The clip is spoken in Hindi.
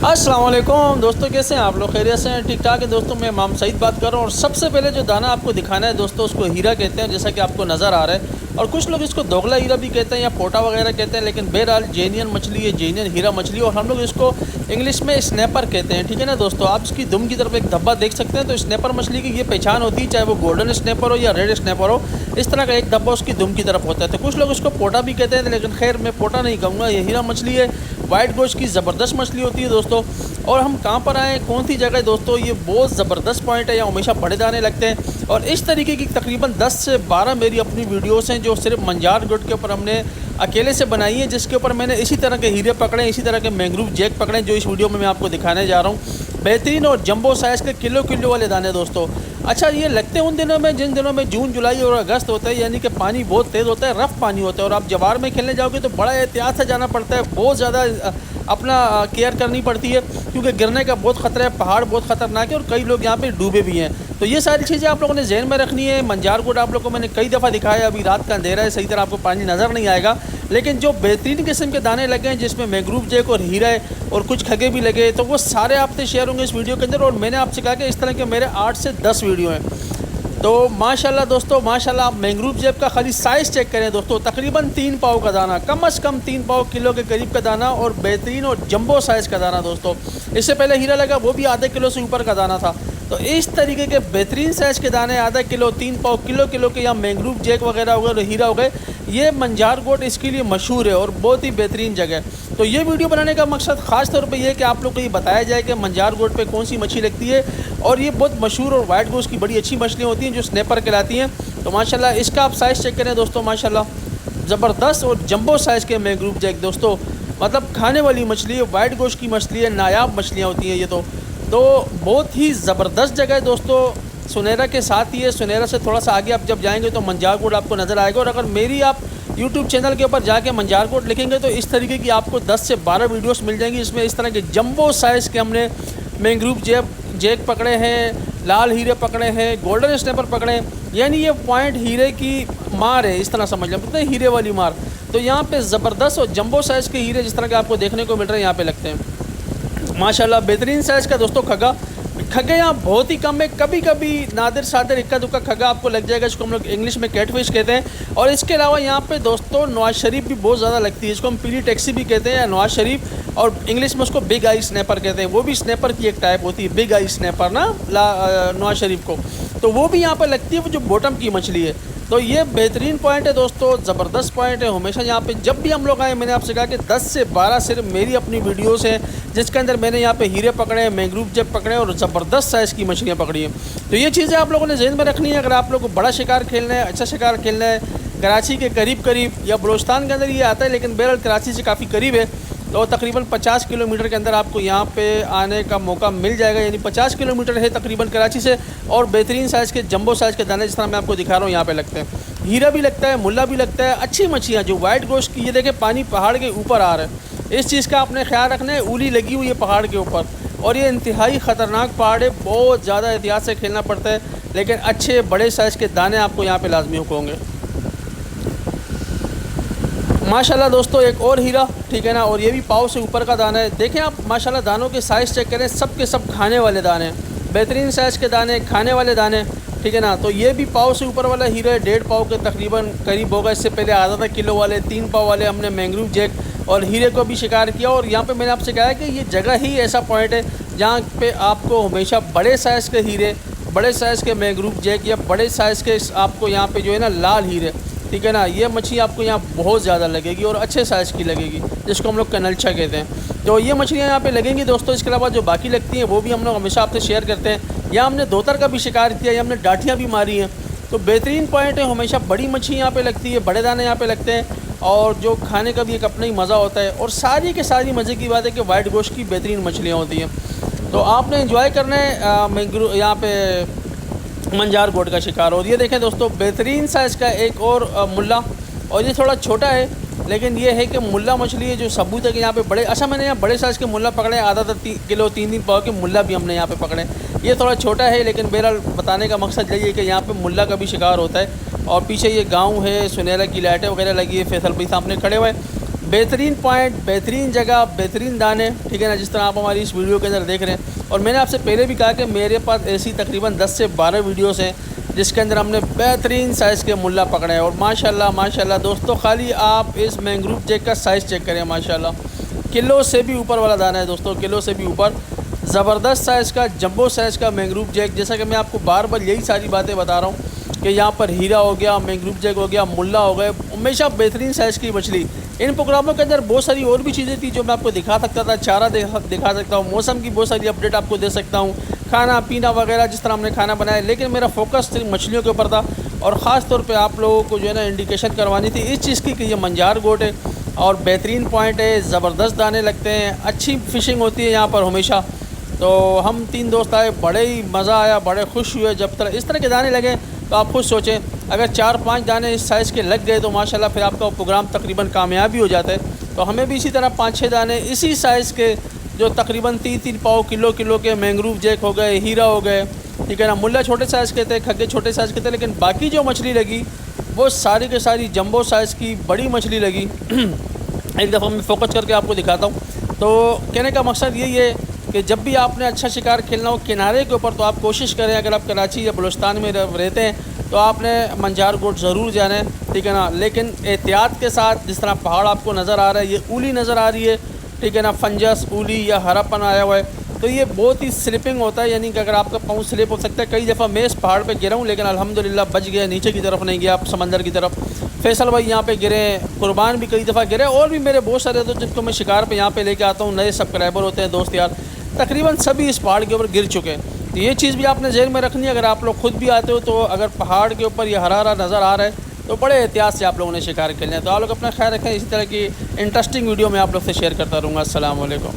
अस्सलाम वालेकुम दोस्तों, कैसे हैं आप लोग? खैरियत से हैं? ठीक ठाक है दोस्तों। मैं इमाम सईद बात कर रहा हूँ और सबसे पहले जो दाना आपको दिखाना है दोस्तों, उसको हीरा कहते हैं, जैसा कि आपको नज़र आ रहा है। और कुछ लोग इसको दोगला हीरा भी कहते हैं या पोटा वगैरह कहते हैं, लेकिन बहरहाल जेनियन मछली है, जेनियन हीरा मछली, और हम लोग इसको इंग्लिश में स्नैपर कहते हैं। ठीक है ना दोस्तों, आप इसकी दुम की तरफ एक धब्बा देख सकते हैं, तो स्नैपर मछली की ये पहचान होती है, चाहे वो गोल्डन स्नैपर हो या रेड स्नैपर हो, इस तरह का एक धब्बा उसकी दुम की तरफ होता है। तो कुछ लोग इसको पोटा भी कहते हैं, लेकिन खैर मैं पोटा नहीं कहूँगा, ये हीरा मछली है। वाइट गोश्त की ज़बरदस्त मछली होती है दोस्तों। और हम कहाँ पर आए, कौन सी जगह है दोस्तों, ये बहुत ज़बरदस्त पॉइंट है, यहाँ हमेशा बड़े दाने लगते हैं। और इस तरीके की तकरीबन 10 से 12 मेरी अपनी वीडियोस हैं जो सिर्फ मंजार गुड के ऊपर हमने अकेले से बनाई है, जिसके ऊपर मैंने इसी तरह के हीरे पकड़े, इसी तरह के मैंग्रोव जैक पकड़े, जो इस वीडियो में मैं आपको दिखाने जा रहा हूँ। बेहतरीन और जंबो साइज़ के किलो वाले दाने दोस्तों। अच्छा, ये लगते हैं उन दिनों में जिन दिनों में जून जुलाई और अगस्त होता है, यानी कि पानी बहुत तेज़ होता है, रफ़ पानी होता है, और आप जवार में खेलने जाओगे तो बड़ा एहतियात से जाना पड़ता है, बहुत ज़्यादा अपना केयर करनी पड़ती है, क्योंकि गिरने का बहुत ख़तरा है, पहाड़ बहुत ख़तरनाक है और कई लोग यहाँ पे डूबे भी हैं। तो ये सारी चीज़ें आप लोगों ने ज़हन में रखनी है। मंजार गुड आप लोगों को मैंने कई दफ़ा दिखाया, अभी रात का अंधेरा है, सही तरह आपको पानी नज़र नहीं आएगा, लेकिन जो बेहतरीन किस्म के दाने लगे हैं, जिसमें मैंग्रोव जैक और हीरा है और कुछ खगे भी लगे, तो वो सारे आपसे शेयर होंगे इस वीडियो के अंदर। और मैंने आपसे कहा कि इस तरह के मेरे 8 से 10 वीडियो हैं। तो माशाल्लाह दोस्तों, माशाल्लाह, आप मैंग्रोव जैक का खाली साइज़ चेक करें दोस्तों, तकरीबन 3 पाव का दाना, कम से कम 3 पाव किलो के करीब का दाना, और बेहतरीन और जंबो साइज़ का दाना दोस्तों। इससे पहले हीरा लगा, वो भी आधे किलो से ऊपर का दाना था। तो इस तरीके के बेहतरीन साइज़ के दाने, आधा किलो, 3 पाव, किलो के, या मैंग्रोव जैक वगैरह हो गए, हीरा हो गए, ये मंजार गोट इसके लिए मशहूर है और बहुत ही बेहतरीन जगह है। तो ये वीडियो बनाने का मकसद ख़ास तौर पे ये है कि आप लोग को ये बताया जाए कि मंजार गोट पे कौन सी मछली लगती है, और ये बहुत मशहूर और वाइट गोश्त की बड़ी अच्छी मछलियाँ होती हैं जो स्नैपर कहलाती हैं। तो माशाल्लाह इसका आप साइज़ चेक करें दोस्तों, माशाल्लाह ज़बरदस्त और जंबो साइज़ के मैंग्रोव जैक दोस्तों, मतलब खाने वाली मछली है, वाइट गोश्त की मछली है, नायाब मछलियाँ होती हैं ये तो बहुत ही ज़बरदस्त जगह है दोस्तों। सुनेरा के साथ ही है, सुनेरा से थोड़ा सा आगे आप जब जाएंगे तो मंजार कोट आपको नज़र आएगा। और अगर मेरी आप यूट्यूब चैनल के ऊपर जाके मंजार कोट लिखेंगे तो इस तरीके की आपको 10 से 12 वीडियोस मिल जाएंगी। इसमें इस तरह के जंबो साइज़ के हमने मैंग्रोव जैक पकड़े हैं, लाल हीरे पकड़े हैं, गोल्डन स्नैपर पकड़े हैं, यानी ये पॉइंट हीरे की मार है, इस तरह समझ लें, मतलब हीरे वाली मार। तो यहाँ पे ज़बरदस्त और जंबो साइज़ के हीरे जिस तरह के आपको देखने को मिल रहे हैं यहाँ पे लगते हैं माशाल्लाह। बेहतरीन साइज़ का दोस्तों खगे यहाँ बहुत ही कम है, कभी कभी नादिर सादिर इक्का दुक्का खगा आपको लग जाएगा, इसको हम लोग इंग्लिश में कैटफिश कहते हैं। और इसके अलावा यहाँ पे दोस्तों नवाज शरीफ भी बहुत ज़्यादा लगती है, इसको हम पीली टैक्सी भी कहते हैं, या नवाज शरीफ, और इंग्लिश में उसको बिग आई स्नैपर कहते हैं। वो भी स्नैपर की एक टाइप होती है, बिग आई स्नैपर ना, नवाज शरीफ को, तो वो भी यहाँ पर लगती है, वो जो बॉटम की मछली है। तो ये बेहतरीन पॉइंट है दोस्तों, ज़बरदस्त पॉइंट है। हमेशा यहाँ पे जब भी हम लोग आए, मैंने आपसे कहा कि 10 से 12 सिर्फ मेरी अपनी वीडियोस हैं, जिसके अंदर मैंने यहाँ पे हीरे पकड़े हैं, मैंग्रोव जैक पकड़े हैं और ज़बरदस्त साइज़ की मछलियाँ पकड़ी हैं। तो ये चीज़ें आप लोगों ने ज़हन में रखनी है। अगर आप लोग को बड़ा शिकार खेलना है, अच्छा शिकार खेलना है, कराची के करीब या बलोचिस्तान के अंदर ये आता है, लेकिन बहरहाल कराची से काफ़ी करीब है, तो तकरीबन 50 किलोमीटर के अंदर आपको यहाँ पे आने का मौका मिल जाएगा, यानी 50 किलोमीटर है तकरीबन कराची से। और बेहतरीन साइज़ के जंबो साइज़ के दाने जिस तरह मैं आपको दिखा रहा हूँ यहाँ पे लगते हैं, हीरा भी लगता है, मुल्ला भी लगता है, अच्छी मछलियाँ जो वाइट गोश्त की। ये देखें पानी पहाड़ के ऊपर आ रहा है, इस चीज़ का आपने ख्याल रखना है, उली लगी हुई है पहाड़ के ऊपर, और ये इंतहाई ख़तरनाक पहाड़ है, बहुत ज़्यादा एहतियात से खेलना पड़ता है, लेकिन अच्छे बड़े साइज़ के दाने आपको यहाँ पर लाजमी होंगे माशाल्लाह दोस्तों। एक और हीरा, ठीक है ना, और ये भी पाव से ऊपर का दाना है। देखें आप माशाल्लाह, दानों के साइज़ चेक करें, सब के सब खाने वाले दाने, बेहतरीन साइज़ के दाने, खाने वाले दाने, ठीक है ना। तो ये भी पाव से ऊपर वाला हीरा है, 1.5 पाव के तकरीबन करीब होगा। इससे पहले आधा था किलो वाले, 3 पाव वाले हमने मैंग्रोव जैक और हीरे को भी शिकार किया। और यहाँ पे मैंने आपसे कहा है कि ये जगह ही ऐसा पॉइंट है जहाँ पे आपको हमेशा बड़े साइज़ के हीरे, बड़े साइज़ के मैंग्रोव जैक या बड़े साइज़ के आपको यहाँ पे जो है ना लाल हीरे, ठीक है ना, ये मछली आपको यहाँ बहुत ज़्यादा लगेगी और अच्छे साइज़ की लगेगी, जिसको हम लोग कनलछा कहते हैं। तो ये मछलियाँ यहाँ पे लगेंगी दोस्तों। इसके अलावा जो बाकी लगती हैं वो भी हम लोग हमेशा आपसे शेयर करते हैं। यहाँ हमने दोतर का भी शिकार किया, यहाँ हमने डाठियाँ भी मारी हैं। तो बेहतरीन पॉइंट है, हमेशा बड़ी मछली यहाँ पे लगती है, बड़े दाने यहाँ पे लगते हैं, और जो खाने का भी एक अपना ही मज़ा होता है। और सारी के सारी मज़े की बात है कि वाइट गोश्त की बेहतरीन मछलियाँ होती हैं। तो आपने इंजॉय करना है मैंग्रोव यहाँ पे मंजार गोट का शिकार। और ये देखें दोस्तों, बेहतरीन साइज़ का एक और मुल्ला, और ये थोड़ा छोटा है, लेकिन ये है कि मुल्ला मछली है जो सबूत है कि यहाँ पे बड़े, अच्छा मैंने यहाँ बड़े साइज़ के मुल्ला पकड़े, आधा किलो 3 पाव के मुल्ला भी हमने यहाँ पे पकड़े। ये थोड़ा छोटा है, लेकिन बहरहाल बताने का मकसद यही है कि यहाँ पे मुल्ला का भी शिकार होता है। और पीछे ये गाँव है, सुनेरा की लाइटें वगैरह लगी है, फैसल भाई सामने खड़े हुए हैं। बेहतरीन पॉइंट, बेहतरीन जगह, बेहतरीन दाने, ठीक है ना, जिस तरह आप हमारी इस वीडियो के अंदर देख रहे हैं। और मैंने आपसे पहले भी कहा कि मेरे पास ऐसी तकरीबन 10 से 12 वीडियोस हैं जिसके अंदर हमने बेहतरीन साइज़ के मुल्ला पकड़े हैं। और माशाल्लाह माशाल्लाह दोस्तों, खाली आप इस मैंग्रोव जैक का साइज़ चेक करें, माशाल्लाह किलो से भी ऊपर वाला दाना है दोस्तों, किलो से भी ऊपर ज़बरदस्त साइज़ का, जंबो साइज़ का मैंग्रोव जैक। जैसा कि मैं आपको बार बार यही सारी बातें बता रहा हूँ कि यहाँ पर हीरा हो गया, मैंग्रोव जैक हो गया, मुल्ला हो गए, हमेशा बेहतरीन साइज़ की मछली। इन प्रोग्रामों के अंदर बहुत सारी और भी चीज़ें थी जो मैं आपको दिखा सकता था, चारा दिखा सकता हूँ, मौसम की बहुत सारी अपडेट आपको दे सकता हूँ, खाना पीना वगैरह जिस तरह हमने खाना बनाया। लेकिन मेरा फोकस सिर्फ मछलियों के ऊपर था और ख़ास तौर पे आप लोगों को जो है ना इंडिकेशन करवानी थी इस चीज़ की कि ये मंजार गोट है और बेहतरीन पॉइंट है, ज़बरदस्त दाने लगते हैं, अच्छी फ़िशिंग होती है यहाँ पर हमेशा। तो हम 3 दोस्त आए, बड़े ही मज़ा आया, बड़े खुश हुए जब इस तरह के दाने लगे। तो आप खुद सोचें, अगर 4-5 दाने इस साइज़ के लग गए तो माशाल्लाह फिर आपका प्रोग्राम तकरीबन कामयाबी हो जाता है। तो हमें भी इसी तरह 5-6 दाने इसी साइज़ के जो तकरीबन 3-3 पाव किलो के मैंग्रोव जैक हो गए, हीरा हो गए, ठीक है ना, मुल्ला छोटे साइज़ के थे, खग्गे छोटे साइज़ के थे, लेकिन बाकी जो मछली लगी वो सारी के सारी जंबो साइज़ की बड़ी मछली लगी। एक दफ़ा मैं फ़ोकस करके आपको दिखाता हूँ। तो कहने का मकसद यही है कि जब भी आपने अच्छा शिकार खेलना हो किनारे के ऊपर, तो आप कोशिश करें, अगर आप कराची या बलूचिस्तान में रहते हैं तो आपने मंजार गोट ज़रूर जाना है, ठीक है ना, लेकिन एहतियात के साथ। जिस तरह पहाड़ आपको नज़र आ रहा है, ये ऊली नज़र आ रही है, ठीक है ना, फंजस ऊली या हरापन आया हुआ है, तो ये बहुत ही स्लिपिंग होता है, यानी कि अगर आपका पाँव स्लिप हो सकता है। कई दफ़ा मैं इस पहाड़ पे गिरा हूँ लेकिन अल्हम्दुलिल्लाह बच गया, नीचे की तरफ नहीं गया, समंदर की तरफ। फैसल भाई यहाँ पे गिरे, कुर्बान भी कई दफ़ा गिरे, और भी मेरे बहुत सारे तो जिनको मैं शिकार पे यहाँ पे लेके आता हूँ, नए सब्सक्राइबर होते हैं दोस्त यार, तकरीबन सभी इस पहाड़ के ऊपर गिर चुके हैं। तो ये चीज़ भी आपने ज़हन में रखनी है। अगर आप लोग खुद भी आते हो तो अगर पहाड़ के ऊपर ये हरा हरा नज़र आ रहा है तो बड़े एहतियात से आप लोगों ने शिकार खेलना है। तो आप लोग अपना ख्याल रखें, इसी तरह की इंटरेस्टिंग वीडियो मैं आप लोग से शेयर करता रहूँगा। अस्सलाम वालेकुम।